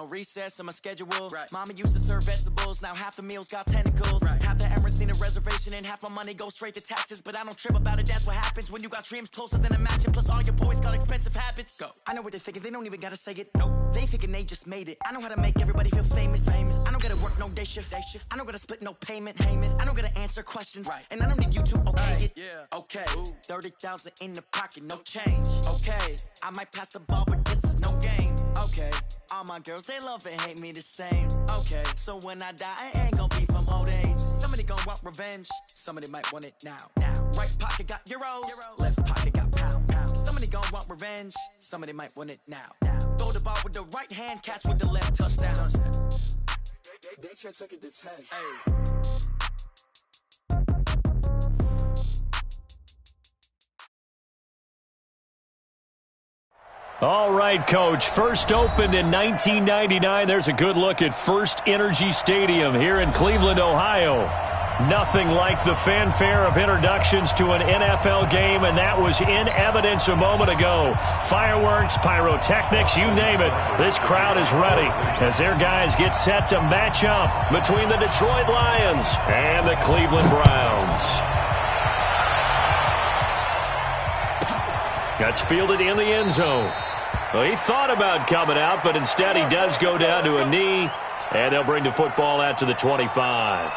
no recess in my schedule. Mama used to serve vegetables, now half the meals got tentacles. Half the Emirates need a reservation and half my money goes straight to taxes. But I don't trip about it, that's what happens when you got dreams closer than a mansion. Plus all your boys got expensive habits. I know what they're thinking, they don't even gotta say it. They thinking they just made it. I know how to make everybody feel famous. I don't gotta work no day shift. I don't gotta split no payment. I don't gotta answer questions. And I don't need you to okay it. Okay, 30,000 in the pocket, no change. Okay, I might pass the ball, but this is no game. Okay, all my girls, they love and hate me the same. Okay, so when I die, I ain't gonna be from old age. Somebody gonna want revenge, somebody might want it now. Right pocket got euros, left pocket got pounds. Somebody gonna want revenge, somebody might want it now. Throw the ball with the right hand, catch with the left, touchdown. They took it to 10. Hey. All right, Coach. First opened in 1999. There's a good look at First Energy Stadium here in Cleveland, Ohio. Nothing like the fanfare of introductions to an NFL game, and that was in evidence a moment ago. Fireworks, pyrotechnics, you name it. This crowd is ready as their guys get set to match up between the Detroit Lions and the Cleveland Browns. That's fielded in the end zone. Well, he thought about coming out, but instead he does go down to a knee, and they'll bring the football out to the 25.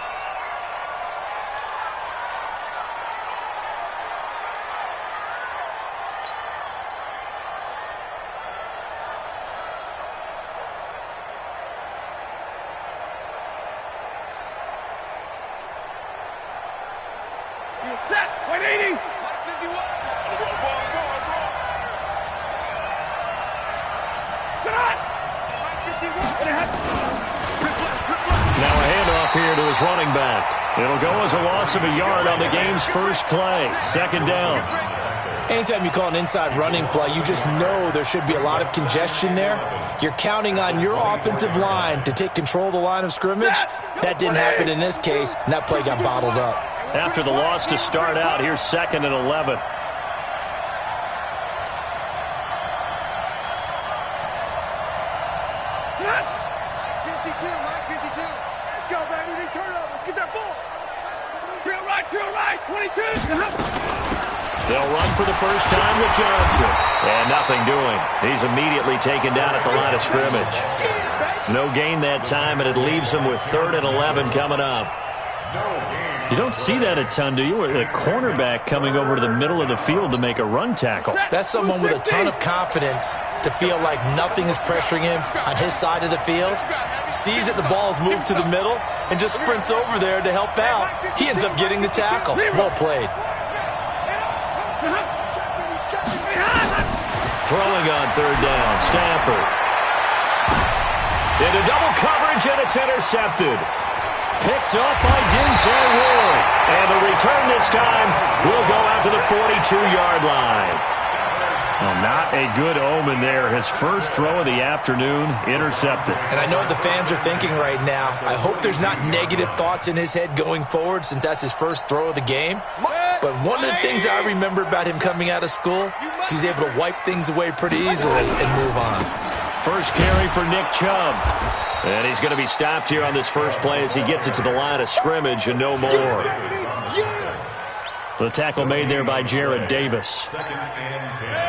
Running back. It'll go as a loss of a yard on the game's first play. Second down. Anytime you call an inside running play, you just know there should be a lot of congestion there. You're counting on your offensive line to take control of the line of scrimmage. That didn't happen in this case, and that play got bottled up. After the loss to start out, here's 2nd and 11. They'll run for the first time with Johnson. And nothing doing. He's immediately taken down at the line of scrimmage. No gain that time, and it leaves him with 3rd and 11 coming up. You don't see that a ton, do you? A cornerback coming over to the middle of the field to make a run tackle. That's someone with a ton of confidence to feel like nothing is pressuring him on his side of the field. Sees that the ball's moved to the middle and just sprints over there to help out. He ends up getting the tackle. Well played. Throwing on 3rd down, Stafford. Into double coverage, and it's intercepted. Picked up by Denzel Ward. And the return this time will go out to the 42-yard line. Well, not a good omen there. His first throw of the afternoon, intercepted. And I know what the fans are thinking right now. I hope there's not negative thoughts in his head going forward since that's his first throw of the game. But one of the things I remember about him coming out of school is he's able to wipe things away pretty easily and move on. First carry for Nick Chubb. And he's going to be stopped here on this first play as he gets it to the line of scrimmage and no more. The tackle made there by Jared Davis.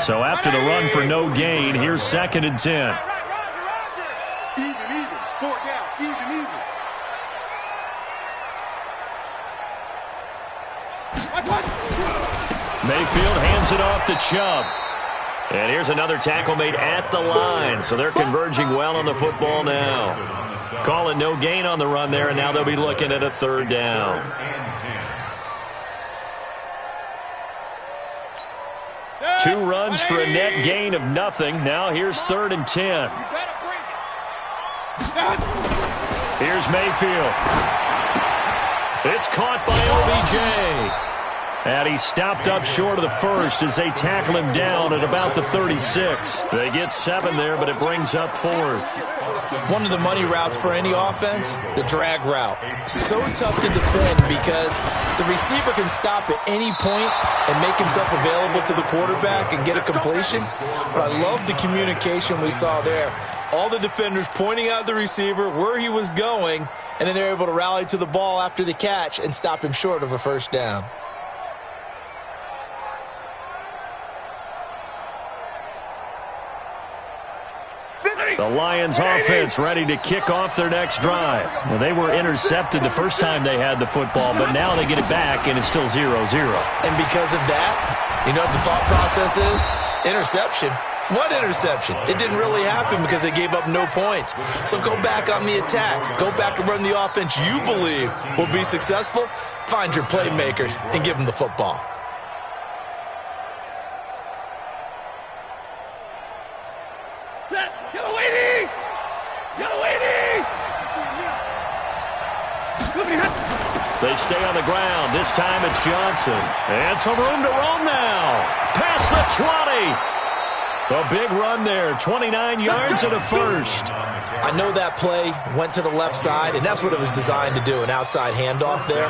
So after the run for no gain, here's 2nd and 10. Mayfield hands it off to Chubb. And here's another tackle made at the line. So they're converging well on the football now. Calling no gain on the run there, and now they'll be looking at a 3rd down. Two runs for a net gain of nothing. Now here's 3rd and 10. Here's Mayfield. It's caught by OBJ. And he stopped up short of the first as they tackle him down at about the 36. They get 7 there, but it brings up 4th. One of the money routes for any offense, the drag route. So tough to defend because the receiver can stop at any point and make himself available to the quarterback and get a completion. But I love the communication we saw there All the defenders pointing out the receiver where he was going, and then they're able to rally to the ball after the catch and stop him short of a first down. The Lions offense ready to kick off their next drive. Well, they were intercepted the first time they had the football, but now they get it back, and it's still 0-0. And because of that, you know what the thought process is? Interception. What interception? It didn't really happen because they gave up no points. So go back on the attack. Go back and run the offense you believe will be successful. Find your playmakers and give them the football. They stay on the ground. This time it's Johnson. And some room to roam now. Past the 20. A big run there, 29 yards and a first. I know that play went to the left side, and that's what it was designed to do, an outside handoff there.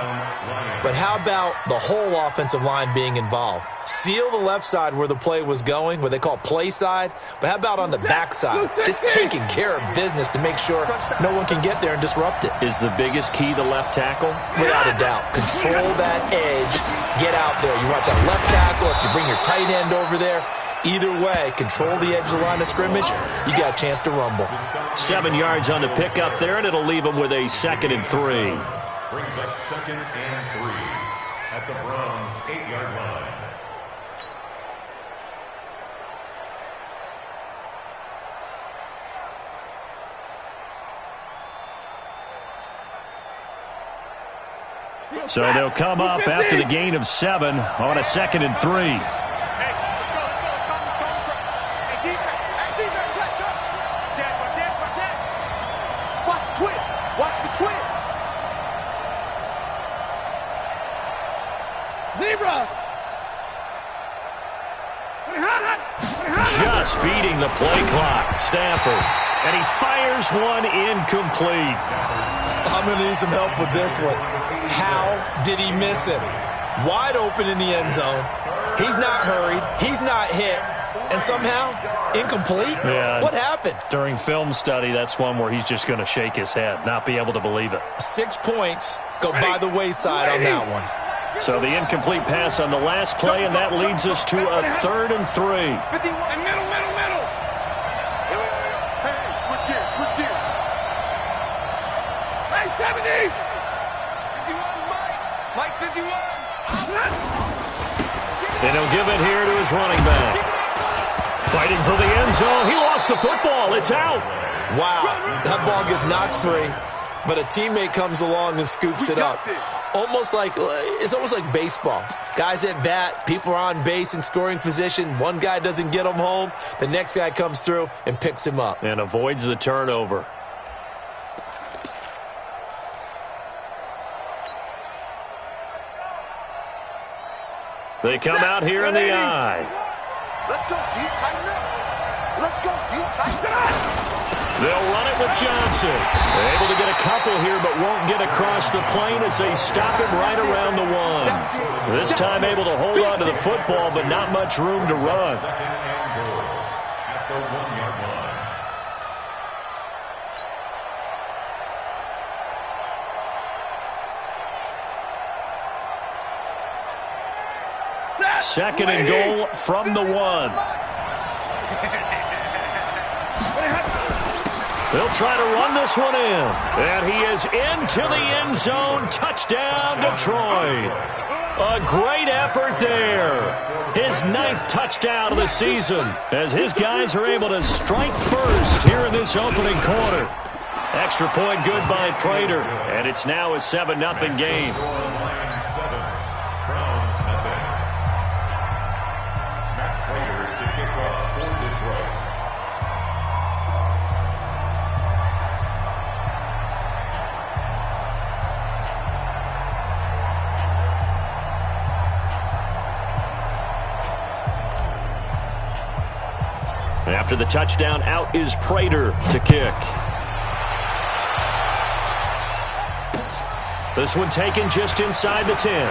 But how about the whole offensive line being involved? Seal the left side where the play was going, what they call play side. But how about on the back side? Just taking care of business to make sure no one can get there and disrupt it. Is the biggest key the left tackle? Without a doubt. Control that edge. Get out there. You want that left tackle. If you bring your tight end over there, either way, control the edge of the line of scrimmage, you got a chance to rumble. 7 yards on the pickup there, and it'll leave them with a 2nd and 3. Brings up 2nd and 3 at the Browns' 8-yard line. So they'll come up after the gain of 7 on a 2nd and 3. Just beating the play clock, Stafford. And he fires one incomplete. I'm going to need some help with this one. How did he miss him? Wide open in the end zone. He's not hurried. He's not hit. And somehow, incomplete? Yeah, what happened? During film study, that's one where he's just going to shake his head, not be able to believe it. 6 points go by the wayside on that one. So the incomplete pass on the last play, and that leads us to a 3rd and 3. Middle. Hey, switch gears. Hey, 70! 51, Mike 51. And he'll give it here to his running back. Fighting for the end zone. He lost the football. It's out. Wow, that ball gets knocked free, but a teammate comes along and scoops it up. It's almost like baseball. Guys at bat, people are on base in scoring position. One guy doesn't get him home. The next guy comes through and picks him up. And avoids the turnover. They come out here in the eye. Let's go deep, tighten up. Let's go deep, tighten up. They'll run it with Johnson. They're able to get a couple here, but won't get across the plane as they stop him right around the 1. This time able to hold on to the football, but not much room to run. 2nd and goal at the 1-yard line. 2nd and goal from the 1. They'll try to run this one in. And he is into the end zone. Touchdown, Detroit. A great effort there. His 9th touchdown of the season as his guys are able to strike first here in this opening quarter. Extra point good by Prater. And it's now a 7-0 game. After the touchdown, out is Prater to kick. This one taken just inside the 10.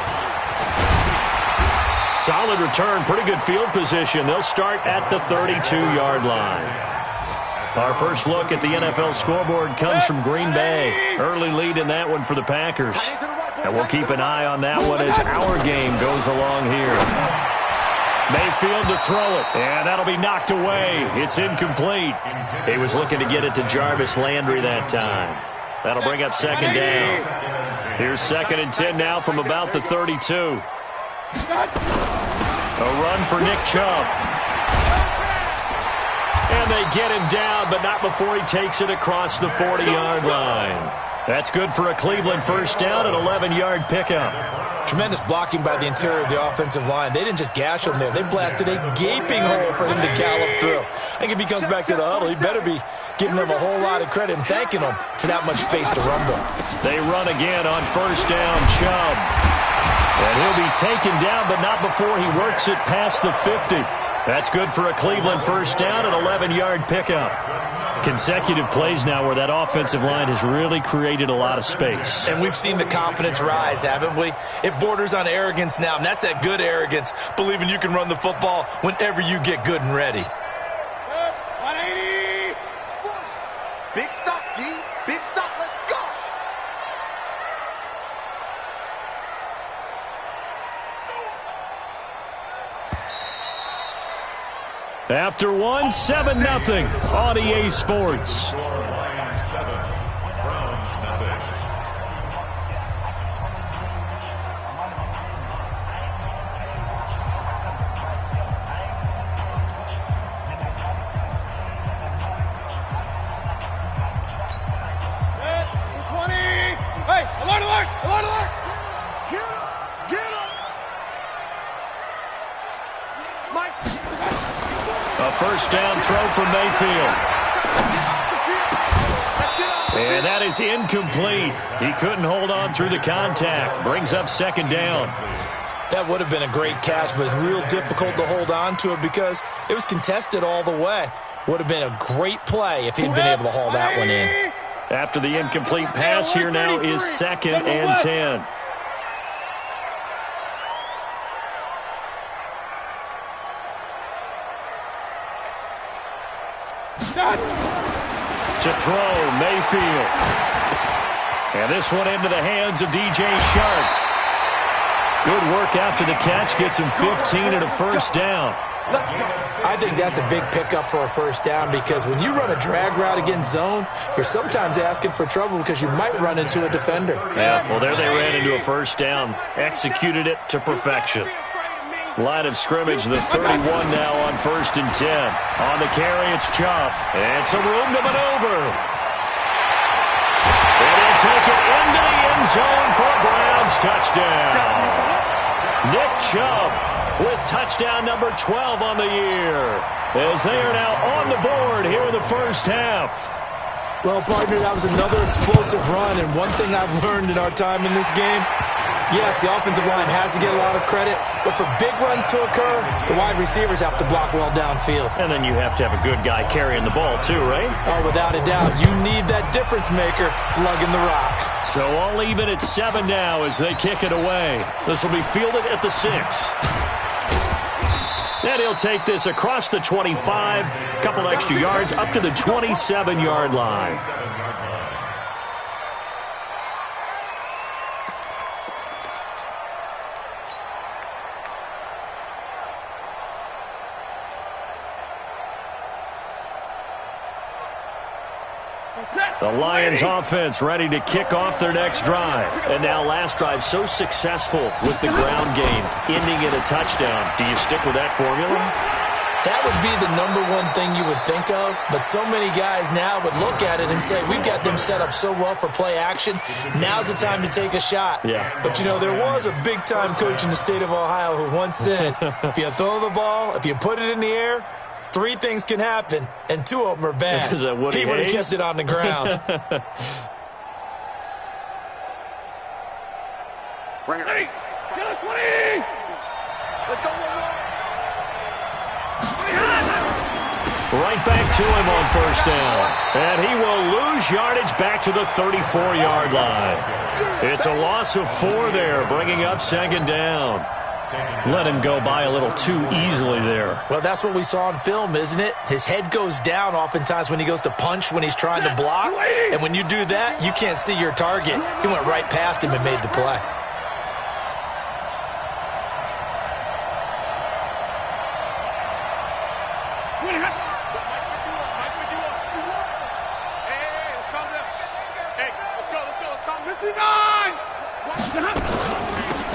Solid return, pretty good field position. They'll start at the 32-yard line. Our first look at the NFL scoreboard comes from Green Bay. Early lead in that one for the Packers. And we'll keep an eye on that one as our game goes along here. Mayfield to throw it, and that'll be knocked away. It's incomplete. He was looking to get it to Jarvis Landry that time. That'll bring up second down. Here's 2nd and 10 now from about the 32. A run for Nick Chubb. And they get him down, but not before he takes it across the 40-yard line. That's good for a Cleveland first down, an 11-yard pickup. Tremendous blocking by the interior of the offensive line. They didn't just gash him there. They blasted a gaping hole for him to gallop through. I think if he comes back to the huddle, he better be giving them a whole lot of credit and thanking them for that much space to rumble. They run again on first down, Chubb. And he'll be taken down, but not before he works it past the 50. That's good for a Cleveland first down, an 11-yard pickup. Consecutive plays now where that offensive line has really created a lot of space. And we've seen the confidence rise, haven't we? It borders on arrogance now, and that's that good arrogance, believing you can run the football whenever you get good and ready. 180. Big stop, D. Big stop. Let's go. After one, 7-0 on EA Sports. A first down throw for Mayfield. And that is incomplete. He couldn't hold on through the contact. Brings up second down. That would have been a great catch, but it's real difficult to hold on to it because it was contested all the way. Would have been a great play if he'd been able to haul that one in. After the incomplete pass, here now is 2nd and 10. To throw, Mayfield. And this one into the hands of DJ Shark. Good work after the catch. Gets him 15 and a first down. I think that's a big pickup for a first down because when you run a drag route against zone, you're sometimes asking for trouble because you might run into a defender. Yeah, well, there they ran into a first down. Executed it to perfection. Line of scrimmage, the 31 now on 1st and 10. On the carry, it's Chubb. And some room to maneuver. And he'll take it into the end zone for a Browns touchdown. Nick Chubb with touchdown number 12 on the year, as they are now on the board here in the first half. Well, partner, that was another explosive run, and one thing I've learned in our time in this game, yes, the offensive line has to get a lot of credit, but for big runs to occur, the wide receivers have to block well downfield. And then you have to have a good guy carrying the ball too, right? Oh, without a doubt. You need that difference maker lugging the rock. So all even at 7 now as they kick it away. This will be fielded at the 6. And he'll take this across the 25, couple extra yards up to the 27-yard line. The Lions offense ready to kick off their next drive. And now last drive so successful with the ground game, ending in a touchdown. Do you stick with that formula? That would be the number one thing you would think of, but so many guys now would look at it and say, we've got them set up so well for play action, now's the time to take a shot. Yeah. But, you know, there was a big-time coach in the state of Ohio who once said, if you throw the ball, if you put it in the air, 3 things can happen, and 2 of them are bad. Is that Woody He would have Hayes? kept it on the ground. Bring it. 20. Get it, 20. Let's go, Right back to him on first down. And he will lose yardage back to the 34-yard line. It's a loss of 4 there, bringing up second down. Let him go by a little too easily there. Well, that's what we saw on film, isn't it? His head goes down oftentimes when he goes to punch when he's trying to block. And when you do that, you can't see your target. He went right past him and made the play.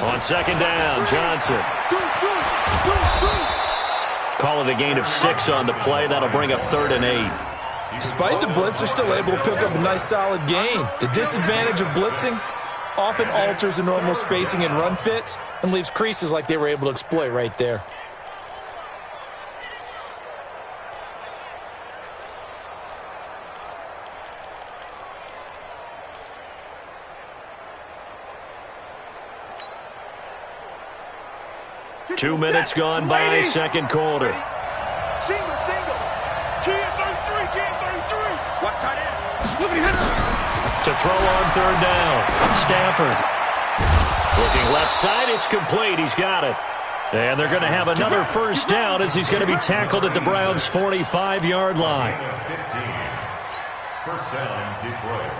On second down, Johnson. Call it a gain of 6 on the play. That'll bring up 3rd and 8. Despite the blitz, they're still able to pick up a nice, solid gain. The disadvantage of blitzing often alters the normal spacing and run fits and leaves creases like they were able to exploit right there. Two minutes gone by, second quarter. Single, single. Key at 33, key at 33. Watch tight end. To throw on 3rd down. Stafford. Looking left side, it's complete. He's got it. And they're going to have another first down as he's going to be tackled at the Browns' 45-yard line. 15. First down, Detroit.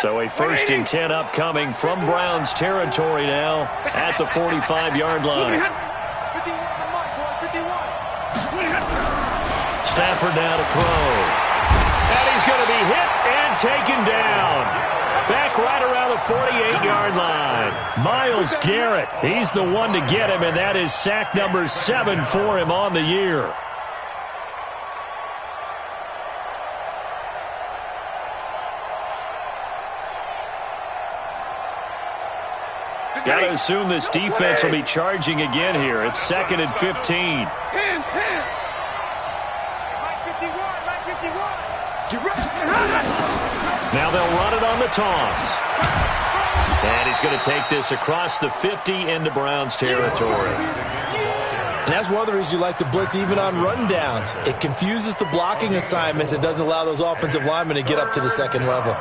So a 1st and 10 upcoming from Browns territory now at the 45-yard line. 51 to Mike, boy, 51. Stafford now to throw. And he's going to be hit and taken down. Back right around the 48-yard line. Myles Garrett, he's the one to get him, and that is sack number 7 for him on the year. Got to assume this defense will be charging again here. It's 2nd and 15. 10. Mike 51, Mike 51. Get ready. Now they'll run it on the toss. And he's going to take this across the 50 into Browns territory. And that's one of the reasons you like to blitz even on rundowns. It confuses the blocking assignments. It doesn't allow those offensive linemen to get up to the second level.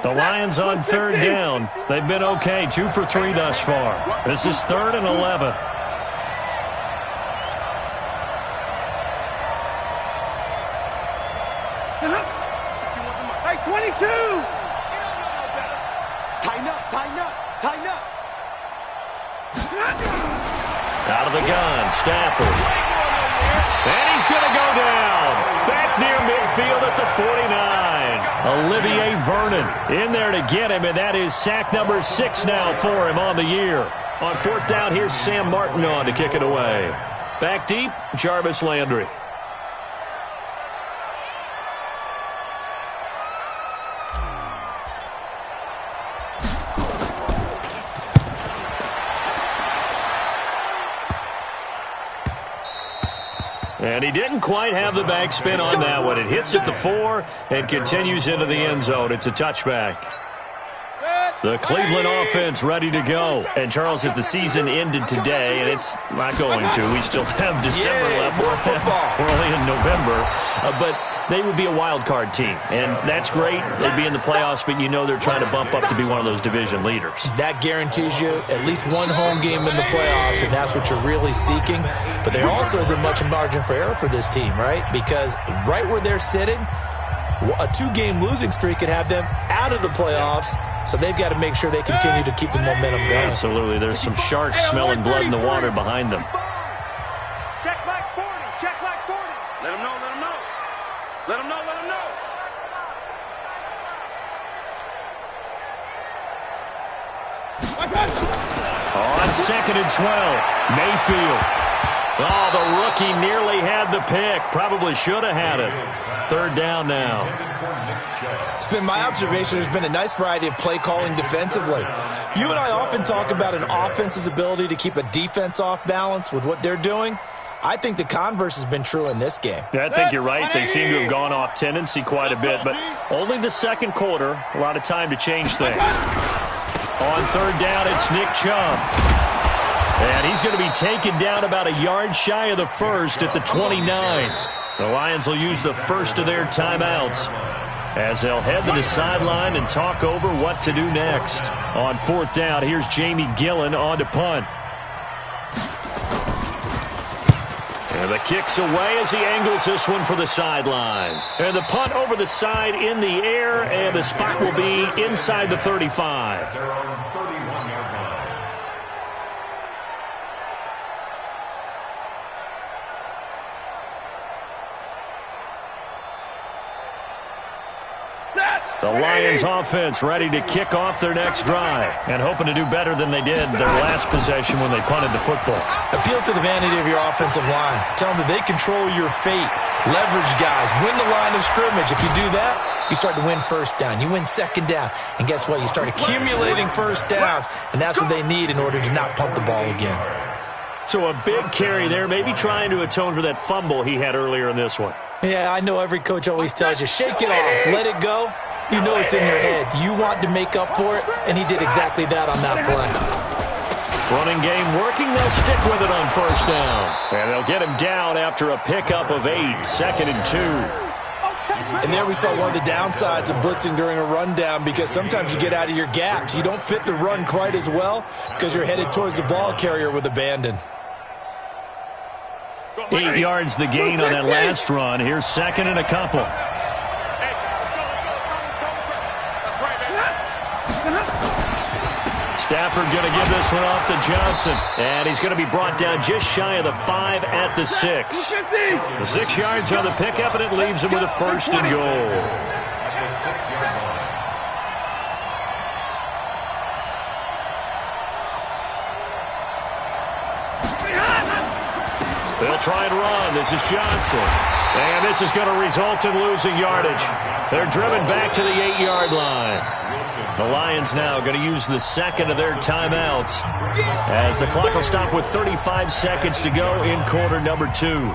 The Lions on 3rd down. They've been okay, 2 for 3 thus far. This is 3rd and 11. Hey, 22. Tighten up, tighten up, tighten up. Out of the gun, Stafford. And he's going to go down. Back near midfield at the 49. Olivier Vernon in there to get him, and that is sack number 6 now for him on the year. On 4th down, here's Sam Martin on to kick it away. Back deep, Jarvis Landry. And he didn't quite have the backspin on that one. It hits at the 4 and continues into the end zone. It's a touchback. The Cleveland offense ready to go. And, Charles, if the season ended today, and it's not going to, we still have December left. We're only in November. But they would be a wild card team. And that's great. They'd be in the playoffs, but you know they're trying to bump up to be one of those division leaders. That guarantees you at least one home game in the playoffs, and that's what you're really seeking. But there also isn't much margin for error for this team, right? Because right where they're sitting, a 2-game losing streak could have them out of the playoffs, so they've got to make sure they continue to keep the momentum going. Absolutely. There's some sharks smelling blood in the water behind them. Check like 40, check like 40. Let them know, let them know. Let them know, let them know. On 2nd and 12, Mayfield. Oh, the rookie nearly had the pick. Probably should have had it. 3rd down now. It's been my observation there's been a nice variety of play calling defensively. You and I often talk about an offense's ability to keep a defense off balance with what they're doing. I think the converse has been true in this game. Yeah, I think you're right. They seem to have gone off tendency quite a bit, but only the second quarter. A lot of time to change things. On third down, it's Nick Chubb. And he's going to be taken down about a yard shy of the first at the 29. The Lions will use the first of their timeouts as they'll head to the sideline and talk over what to do next. On fourth down, here's Jamie Gillen on to punt. And the kick's away as he angles this one for the sideline. And the punt over the side in the air, and the spot will be inside the 35. They're on 31-yard line. The Lions offense ready to kick off their next drive and hoping to do better than they did their last possession when they punted the football. Appeal to the vanity of your offensive line. Tell them that they control your fate. Leverage guys. Win the line of scrimmage. If you do that, you start to win first down. You win second down. And guess what? You start accumulating first downs, and that's what they need in order to not punt the ball again. So a big carry there, maybe trying to atone for that fumble he had earlier in this one. Yeah, I know every coach always tells you, shake it off, let it go. You know it's in your head. You want to make up for it, and he did exactly that on that play. Running game working. They'll stick with it on first down. And they'll get him down after a pickup of 8, 2nd and 2. And there we saw one of the downsides of blitzing during a rundown, because sometimes you get out of your gaps. You don't fit the run quite as well because you're headed towards the ball carrier with abandon. 8 yards the gain on that last run. Here's 2nd and a couple. Stafford going to give this one off to Johnson. And he's going to be brought down just shy of the 5 at the 6. The 6 yards on the pickup, and it leaves him with a 1st and goal. At the 6-yard line. They'll try and run. This is Johnson. And this is going to result in losing yardage. They're driven back to the 8-yard line. The Lions now going to use the second of their timeouts as the clock will stop with 35 seconds to go in quarter number 2.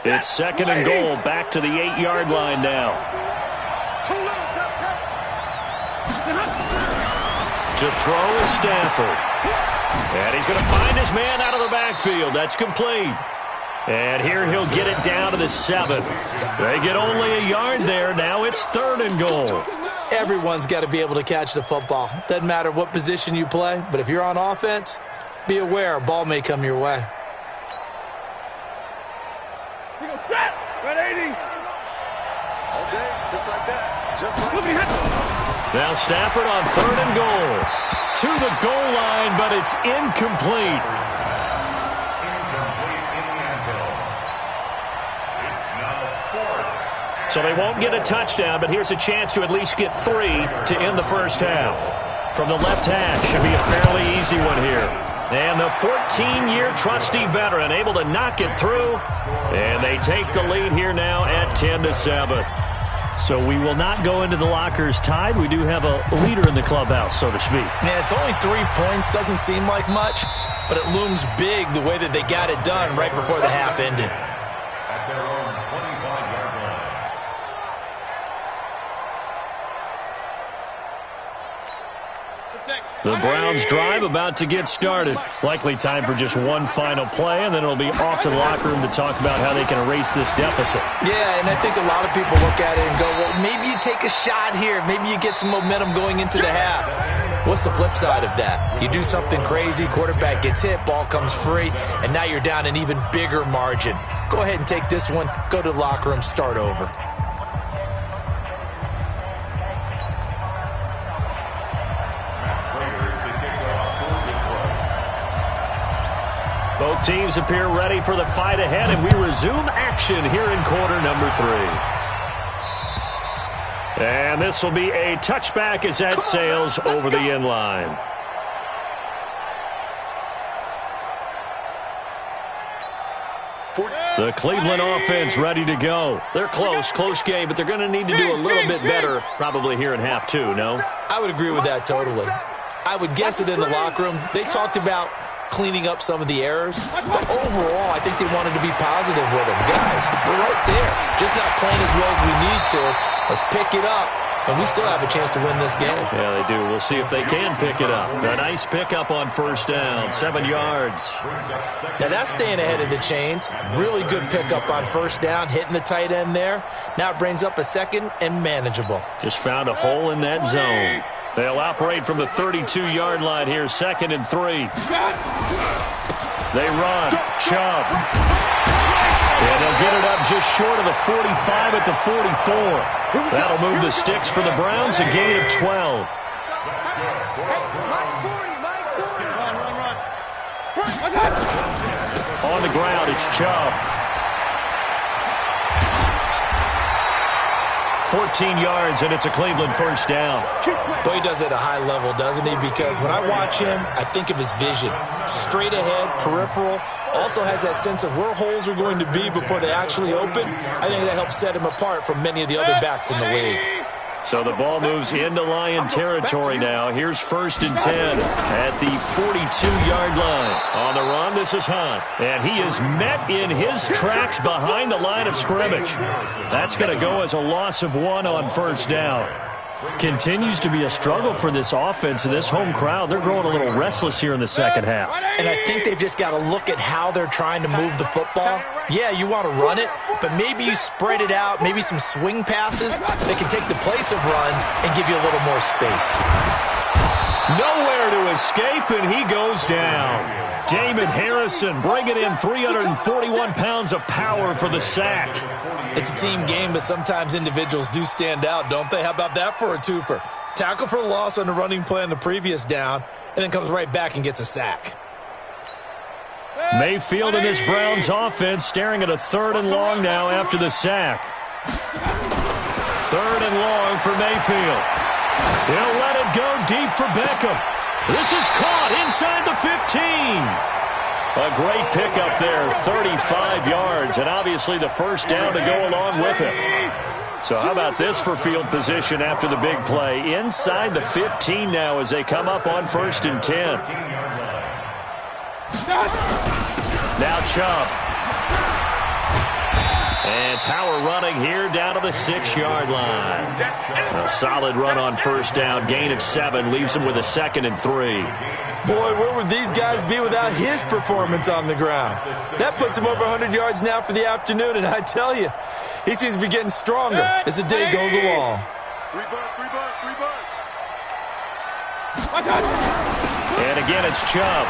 It's 2nd and goal, back to the 8-yard line now. To throw is Stafford. And he's going to find his man out of the backfield. That's complete. And here he'll get it down to the 7. They get only a yard there. Now it's 3rd and goal. Everyone's got to be able to catch the football. Doesn't matter what position you play, but if you're on offense, be aware a ball may come your way. 180. All day, just like that. Just like that. Now Stafford on 3rd and goal. To the goal line, but it's incomplete. Incomplete in the end zone. It's now 4th. So they won't get a touchdown, but here's a chance to at least get 3 to end the first half. From the left hash, should be a fairly easy one here. And the 14-year trusty veteran able to knock it through. And they take the lead here now at 10-7. So we will not go into the lockers tied. We do have a leader in the clubhouse, so to speak. Yeah, it's only 3 points. Doesn't seem like much, but it looms big the way that they got it done right before the half ended. At their own 25-yard line. The Browns drive about to get started. Likely time for just one final play, and then it'll be off to the locker room to talk about how they can erase this deficit. Yeah, and I think a lot of people look at it and go, well, maybe you take a shot here. Maybe you get some momentum going into the half. What's the flip side of that? You do something crazy, quarterback gets hit, ball comes free, and now you're down an even bigger margin. Go ahead and take this one, go to the locker room, start over. Both teams appear ready for the fight ahead, and we resume action here in quarter number 3. And this will be a touchback as that sails over the end line. The Cleveland offense ready to go. They're close game, but they're going to need to do a little bit better probably here in half 2, no? I would agree with that totally. I would guess it in the locker room. They talked about cleaning up some of the errors, but overall, I think they wanted to be positive with them. Guys, we're right there. Just not playing as well as we need to. Let's pick it up, and we still have a chance to win this game. Yeah, they do. We'll see if they can pick it up. A nice pickup on first down, 7 yards. Now that's staying ahead of the chains. Really good pickup on first down, hitting the tight end there. Now it brings up a second and manageable. Just found a hole in that zone. They'll operate from the 32-yard line here, 2nd and 3. They run. Chubb. And they'll get it up just short of the 45 at the 44. That'll move the sticks for the Browns, a gain of 12. On the ground, it's Chubb. 14 yards, and it's a Cleveland first down. Boy, he does it at a high level, doesn't he? Because when I watch him, I think of his vision. Straight ahead, peripheral. Also has that sense of where holes are going to be before they actually open. I think that helps set him apart from many of the other backs in the league. So the ball moves into Lion territory now. Here's 1st and 10 at the 42-yard line. On the run, this is Hunt. And he is met in his tracks behind the line of scrimmage. That's going to go as a loss of 1 on first down. Continues to be a struggle for this offense and this home crowd. They're growing a little restless here in the second half. And I think they've just got to look at how they're trying to move the football. Yeah, you want to run it, but maybe you spread it out, maybe some swing passes that can take the place of runs and give you a little more space. Nowhere to escape, and he goes down. Damon Harrison bringing in 341 pounds of power for the sack. It's a team game, but sometimes individuals do stand out, don't they? How about that for a twofer? Tackle for a loss on the running play on the previous down, and then comes right back and gets a sack. Mayfield and this Browns offense staring at a 3rd and long now after the sack. 3rd and long for Mayfield. He'll let it go deep for Beckham. This is caught inside the 15. A great pickup there, 35 yards, and obviously the first down to go along with it. So how about this for field position after the big play? Inside the 15 now as they come up on 1st and 10. Now Chubb. And power running here down to the 6-yard line. A solid run on first down. Gain of 7 leaves him with a 2nd and 3. Boy, where would these guys be without his performance on the ground? That puts him over 100 yards now for the afternoon, and I tell you, he seems to be getting stronger as the day goes along. And again, it's Chubb.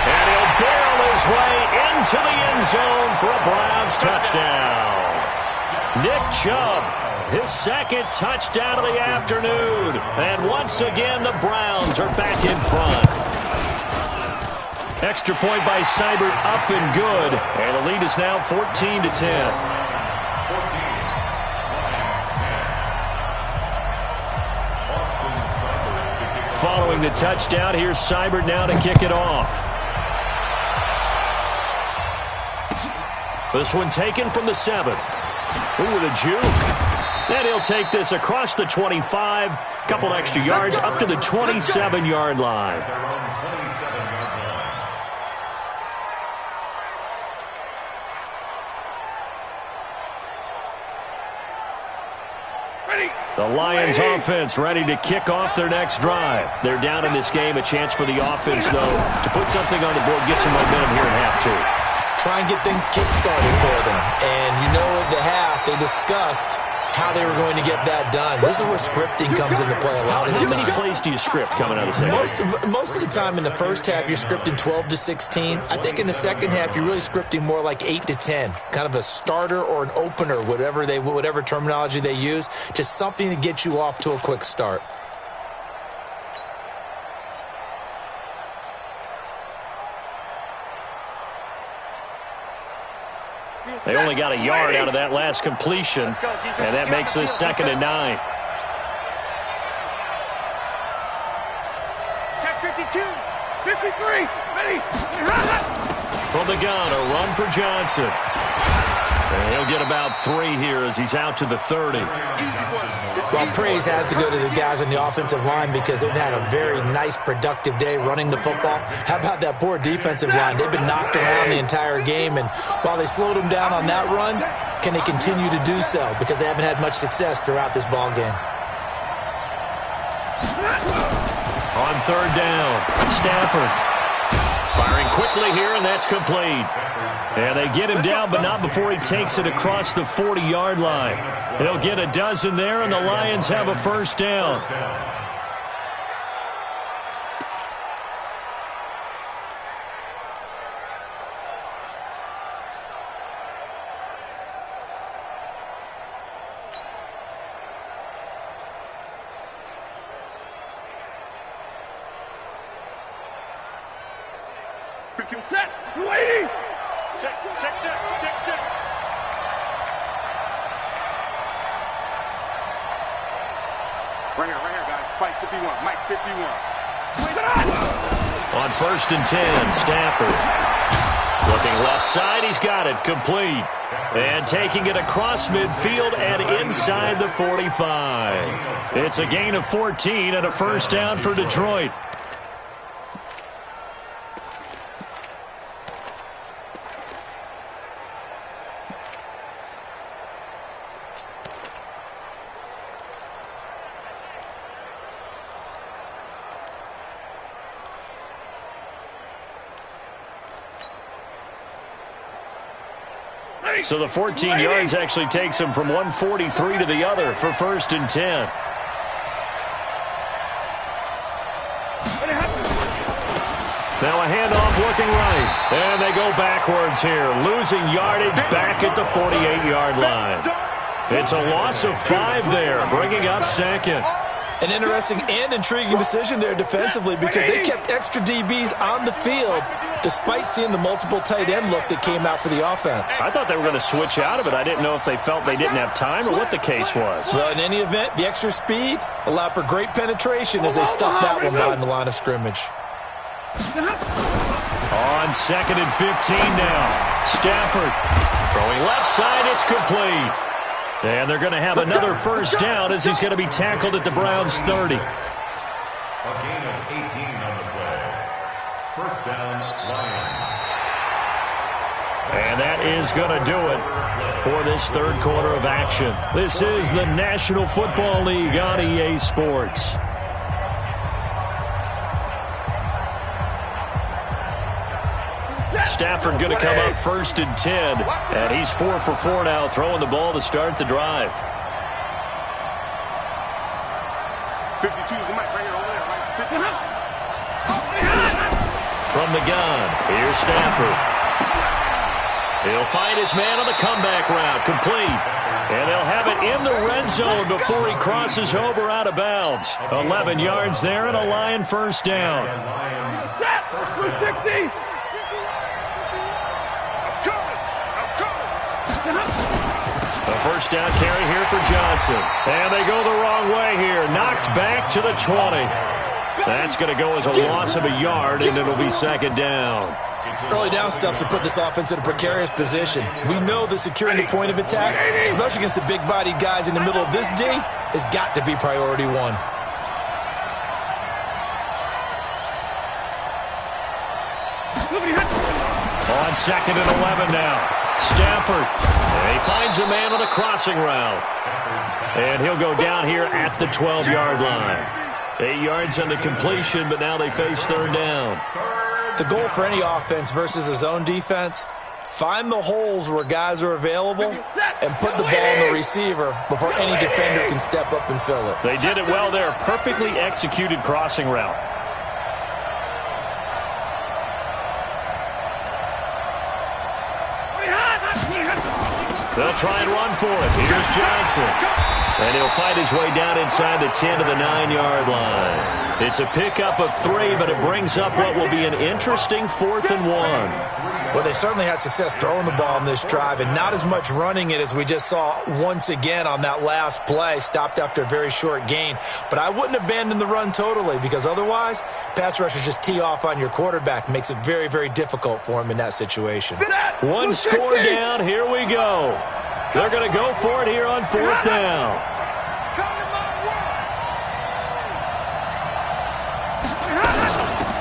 And he'll barrel his way into the end zone for a Browns touchdown. Nick Chubb, his 2nd touchdown of the afternoon. And once again, the Browns are back in front. Extra point by Seibert up and good. And the lead is now 14-10. Following the touchdown, here's Seibert now to kick it off. This one taken from the 7. Ooh, with a juke. And he'll take this across the 25. Couple extra yards up to the 27-yard line. The Lions offense ready to kick off their next drive. They're down in this game. A chance for the offense, though, to put something on the board, get some momentum here in half 2. Try and get things kick-started for them. And you know at the half, they discussed how they were going to get that done. This is where scripting comes into play a lot of the time. How many plays do you script coming out of the second? Most of the time in the first half, you're scripting 12 to 16. I think in the second half, you're really scripting more like 8 to 10. Kind of a starter or an opener, whatever terminology they use. Just something to get you off to a quick start. They only got a yard out of that last completion, and that makes this 2nd and 9. Check 52, 53, ready. From the gun, a run for Johnson. And he'll get about 3 here as he's out to the 30. Well, praise has to go to the guys on the offensive line because they've had a very nice, productive day running the football. How about that poor defensive line? They've been knocked around the entire game, and while they slowed them down on that run, can they continue to do so? Because they haven't had much success throughout this ball game. On 3rd down, Stafford firing quickly here, and that's complete. And they get him down, but not before he takes it across the 40-yard line. He'll get a dozen there, and the Lions have a 1st down. Set, 280. Check. Right here, guys. Fight 51. Mike 51. On 1st and 10, Stafford. Looking left side, he's got it, complete. And taking it across midfield and inside the 45. It's a gain of 14 and a 1st down for Detroit. So the 14 yards actually takes him from 143 to the other for 1st and 10. Now a handoff looking right. And they go backwards here, losing yardage back at the 48-yard line. It's a loss of 5 there, bringing up 2nd. An interesting and intriguing decision there defensively because they kept extra DBs on the field despite seeing the multiple tight end look that came out for the offense. I thought they were going to switch out of it. I didn't know if they felt they didn't have time or what the case was. Well, in any event, the extra speed allowed for great penetration as they stuffed that one behind the line of scrimmage. On 2nd and 15 now. Stafford throwing left side. It's complete. And they're going to have another 1st down as he's going to be tackled at the Browns' 30. A gain of 18 on the play. 1st down, Lions. And that is going to do it for this 3rd quarter of action. This is the National Football League on EA Sports. Stafford going to come up 1st and 10, and he's 4 for 4 now, throwing the ball to start the drive. 52 is the mic right here over there, right? 50. From the gun, here's Stafford. He'll find his man on the comeback route, complete. And they'll have it in the red zone before he crosses over out of bounds. 11 yards there and a Lion 1st down. Step, 260. A 1st down carry here for Johnson. And they go the wrong way here. Knocked back to the 20. That's going to go as a loss of a yard, and it'll be 2nd down. Early down stuff to put this offense in a precarious position. We know that securing the point of attack, especially against the big-bodied guys in the middle of this D, has got to be priority 1. On 2nd and 11 now. Stafford. And he finds a man on the crossing route. And he'll go down here at the 12-yard line. 8 yards on the completion, but now they face 3rd down. The goal for any offense versus a zone defense, find the holes where guys are available and put the ball on the receiver before any defender can step up and fill it. They did it well there. Perfectly executed crossing route. They'll try and run for it. Here's Johnson. And he'll fight his way down inside the 10 to the 9-yard line. It's a pickup of 3, but it brings up what will be an interesting 4th and 1. Well, they certainly had success throwing the ball on this drive and not as much running it as we just saw once again on that last play. Stopped after a very short gain. But I wouldn't abandon the run totally because otherwise, pass rushers just tee off on your quarterback. Makes it very, very difficult for him in that situation. One score down. Here we go. They're going to go for it here on 4th down.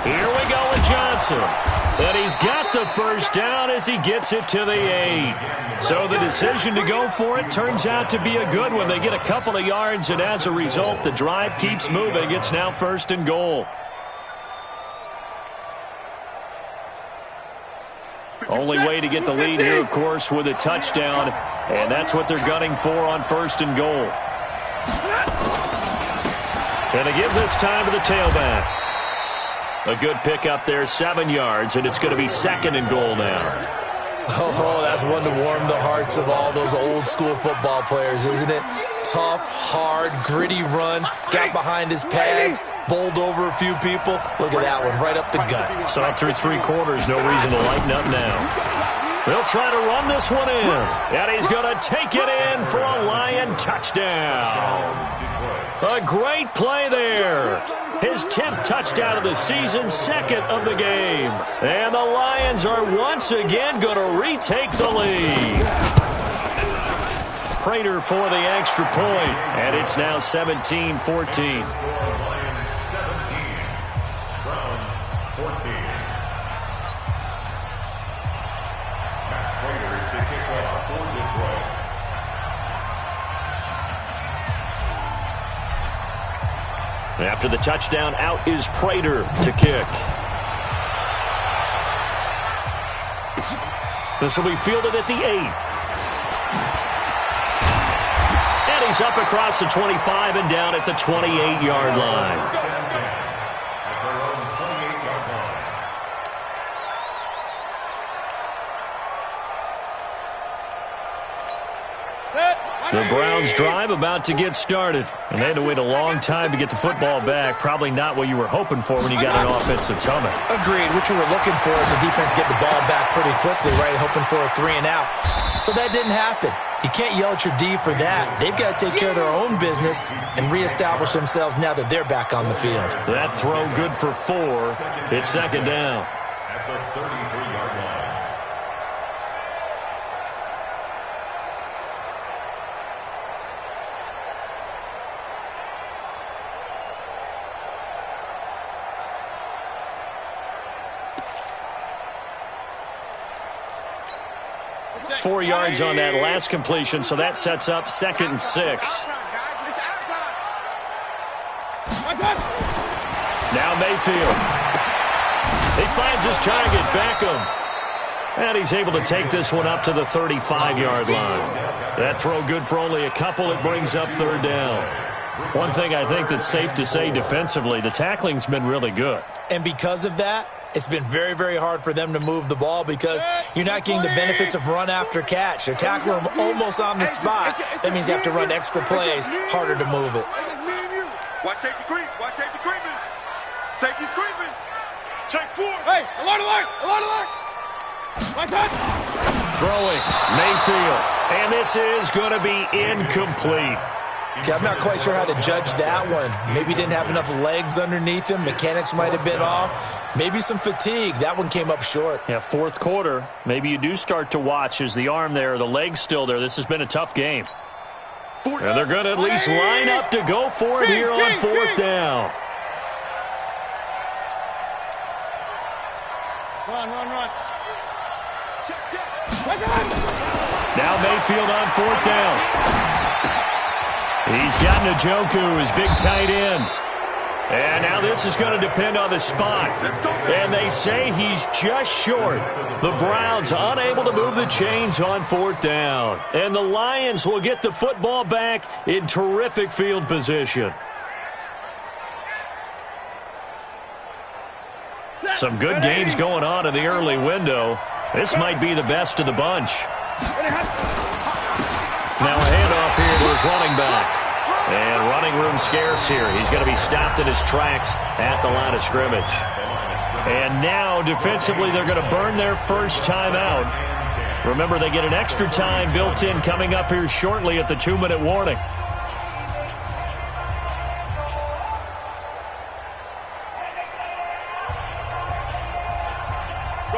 Here we go with Johnson. And he's got the first down as he gets it to the 8. So the decision to go for it turns out to be a good one. They get a couple of yards, and as a result, the drive keeps moving. It's now 1st and goal. Only way to get the lead here, of course, with a touchdown, and that's what they're gunning for on 1st and goal. And they give this time to the tailback. A good pickup there, 7 yards, and it's going to be 2nd and goal now. Oh, that's one to warm the hearts of all those old-school football players, isn't it? Tough, hard, gritty run, got behind his pads, bowled over a few people. Look at that one, right up the gut. Saw through 3 quarters, no reason to lighten up now. They'll try to run this one in, and he's going to take it in for a Lion touchdown. A great play there. His 10th touchdown of the season, 2nd of the game. And the Lions are once again going to retake the lead. Prater for the extra point, and it's now 17-14. After the touchdown, out is Prater to kick. This will be fielded at the 8. And he's up across the 25 and down at the 28-yard line. The Browns drive about to get started. And they had to wait a long time to get the football back. Probably not what you were hoping for when you got an offensive summit. Agreed. What you were looking for is the defense get the ball back pretty quickly, right? Hoping for a 3 and out. So that didn't happen. You can't yell at your D for that. They've got to take care of their own business and reestablish themselves now that they're back on the field. That throw good for 4. It's 2nd down. At the 33-yard line. Four yards on that last completion, so that sets up 2nd and 6. Now Mayfield. He finds his target, Beckham. And he's able to take this one up to the 35-yard line. That throw good for only a couple. It brings up 3rd down. One thing I think that's safe to say defensively, the tackling's been really good. And because of that, it's been very, very hard for them to move the ball because you're not getting the benefits of run after catch. They're tackling them almost on the spot. That means you have to run extra plays, harder to move it. Watch safety creep. Watch safety creeping. Safety's creeping. Check 4. Hey, alert, alert, alert, alert. My touch. Throwing, Mayfield. And this is going to be incomplete. See, I'm not quite sure how to judge that one. Maybe he didn't have enough legs underneath him. Mechanics might have been off. Maybe some fatigue. That one came up short. Yeah, 4th quarter. Maybe you do start to watch as the arm there, the leg's still there. This has been a tough game. And they're going to at least line up to go for it here on 4th down. Run, run, run. Now Mayfield on 4th down. He's got J0k3rR225's, his big tight end. And now this is going to depend on the spot. And they say he's just short. The Browns unable to move the chains on 4th down. And the Lions will get the football back in terrific field position. Some good games going on in the early window. This might be the best of the bunch. Now a handoff here to his running back. And running room scarce here. He's going to be stopped in his tracks at the line of scrimmage. And now, defensively, they're going to burn their first timeout. Remember, they get an extra time built in coming up here shortly at the 2-minute warning.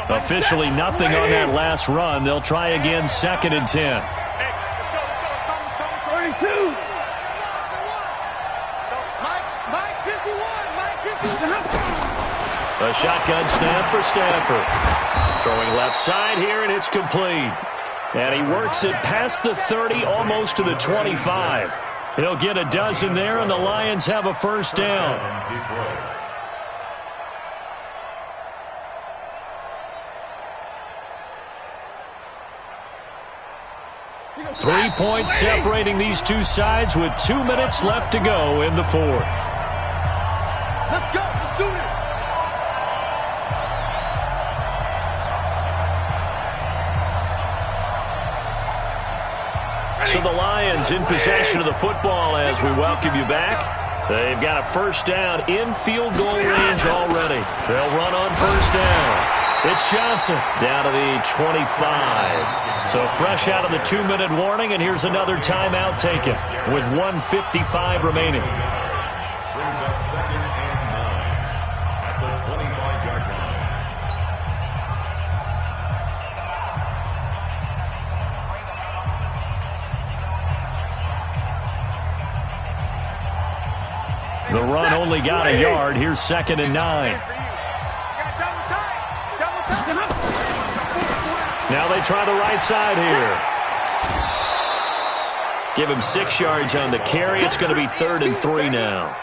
Officially nothing on that last run. They'll try again, 2nd and 10. 32. Mike 51. Mike 51. A shotgun snap for Stafford. Throwing left side here, and it's complete. And he works it past the 30, almost to the 25. He'll get a dozen there, and the Lions have a first down. Detroit. 3 points separating these two sides with 2 minutes left to go in the fourth. Let's go. Let's do this. So the Lions in possession of the football as we welcome you back. They've got a first down in field goal range already. They'll run on first down. It's Johnson down to the 25. So fresh out of the 2-minute warning, and here's another timeout taken with 1:55 remaining. Brings up 2nd and 9 at the 25-yard line. The run only got a yard. Here's 2nd and 9. Now they try the right side here. Give him 6 yards on the carry. It's going to be 3rd and 3 now.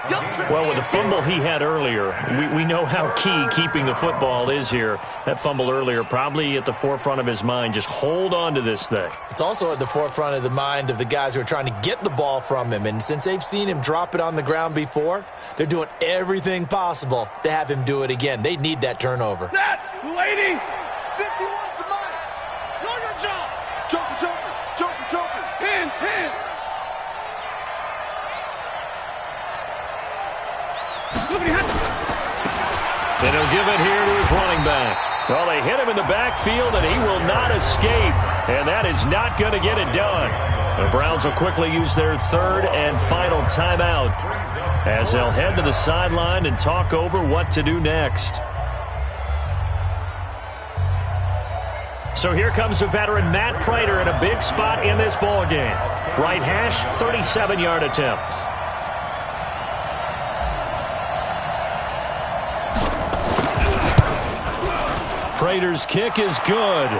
Well, with the fumble he had earlier, we know how key keeping the football is here. That fumble earlier probably at the forefront of his mind. Just hold on to this thing. It's also at the forefront of the mind of the guys who are trying to get the ball from him. And since they've seen him drop it on the ground before, they're doing everything possible to have him do it again. They need that turnover. Set. Waiting. 51 to Mike. Know your job. Joker. Pin. And he'll give it here to his running back. Well, they hit him in the backfield, and he will not escape. And that is not going to get it done. The Browns will quickly use their 3rd and final timeout as they'll head to the sideline and talk over what to do next. So here comes the veteran Matt Prater in a big spot in this ballgame. Right hash, 37-yard attempt. Prater's kick is good.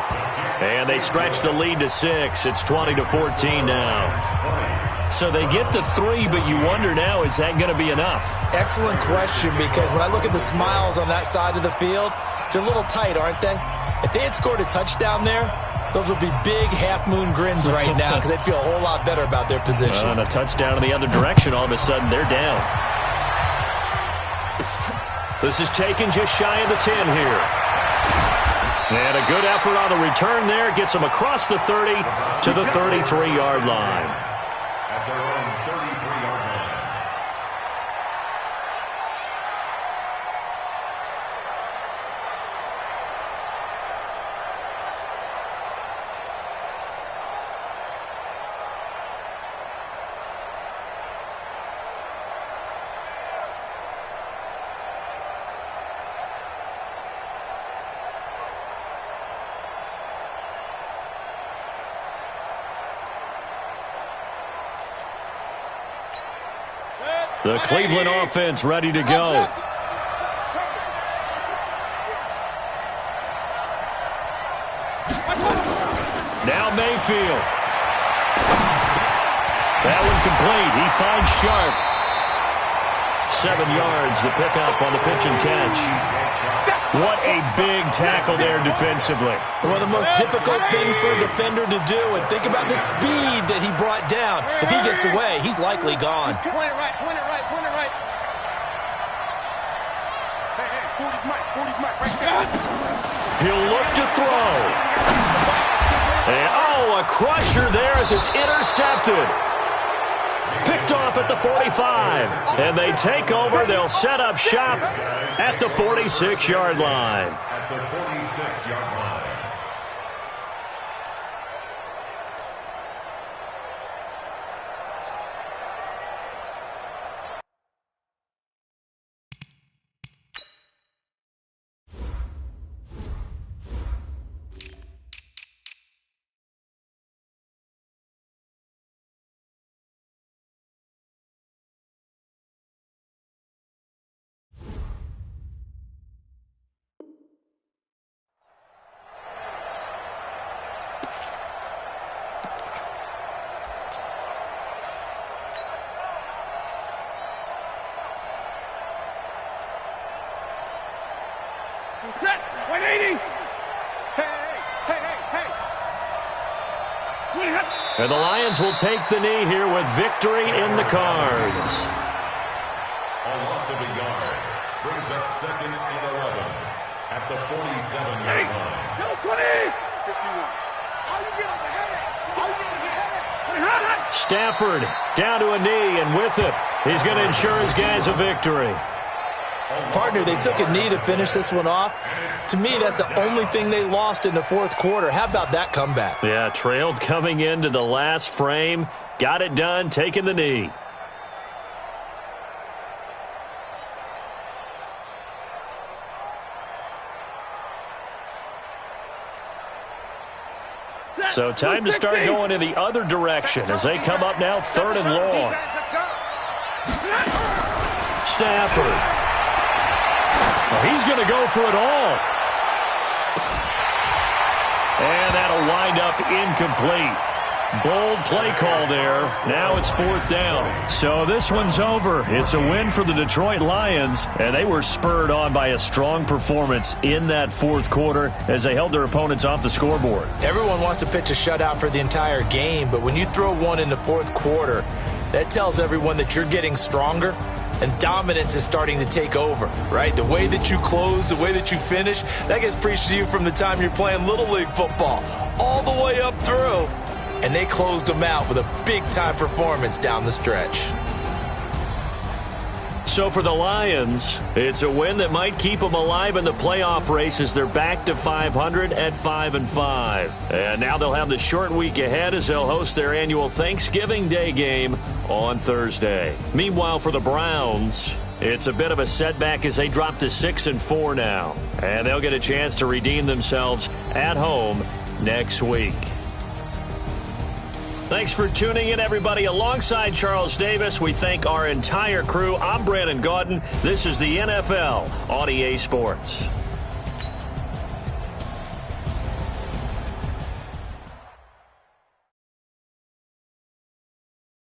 And they stretch the lead to 6. It's 20-14 now. So they get the 3, but you wonder now, is that going to be enough? Excellent question, because when I look at the smiles on that side of the field, they're a little tight, aren't they? If they had scored a touchdown there, those would be big half-moon grins right now because they'd feel a whole lot better about their position. On a touchdown in the other direction, all of a sudden they're down. This is taken just shy of the 10 here. And a good effort on the return there. Gets them across the 30 to the 33-yard line. At their own 33-yard line. The Cleveland offense ready to go. Now Mayfield. That one complete. He finds Sharp. 7 yards, the pickup on the pitch and catch. What a big tackle there defensively. One of the most difficult things for a defender to do, and think about the speed that he brought down. If he gets away, he's likely gone. Point it right. Hey, 40's Mike, right there. He'll look to throw. And, a crusher there as it's intercepted. Picked off at the 45. And they take over. They'll set up shop at the 46-yard line. At the 46-yard line. Set. 180. Hey. And the Lions will take the knee here with victory in the cards. A loss of a yard brings up 2nd and 11 at the 47-yard line. Go 20. 51. Are you getting the headache? Stafford down to a knee, and with it, he's going to ensure his guys a victory. Partner, they took a knee to finish this one off. To me, that's the only thing they lost in the fourth quarter. How about that comeback? Yeah, trailed coming into the last frame. Got it done, taking the knee. So time to start going in the other direction as they come up now 3rd and long. Stafford. Well, he's going to go for it all. And that'll wind up incomplete. Bold play call there. Now it's 4th down. So this one's over. It's a win for the Detroit Lions, and they were spurred on by a strong performance in that fourth quarter as they held their opponents off the scoreboard. Everyone wants to pitch a shutout for the entire game, but when you throw one in the fourth quarter, that tells everyone that you're getting stronger and dominance is starting to take over, right? The way that you close, the way that you finish, that gets preached to you from the time you're playing Little League football all the way up through. And they closed them out with a big-time performance down the stretch. So for the Lions, it's a win that might keep them alive in the playoff race as they're back to 500 at 5-5. And now they'll have the short week ahead as they'll host their annual Thanksgiving Day game on Thursday. Meanwhile, for the Browns, it's a bit of a setback as they drop to 6-4 now. And they'll get a chance to redeem themselves at home next week. Thanks for tuning in, everybody. Alongside Charles Davis, we thank our entire crew. I'm Brandon Gaudin. This is the NFL on EA Sports.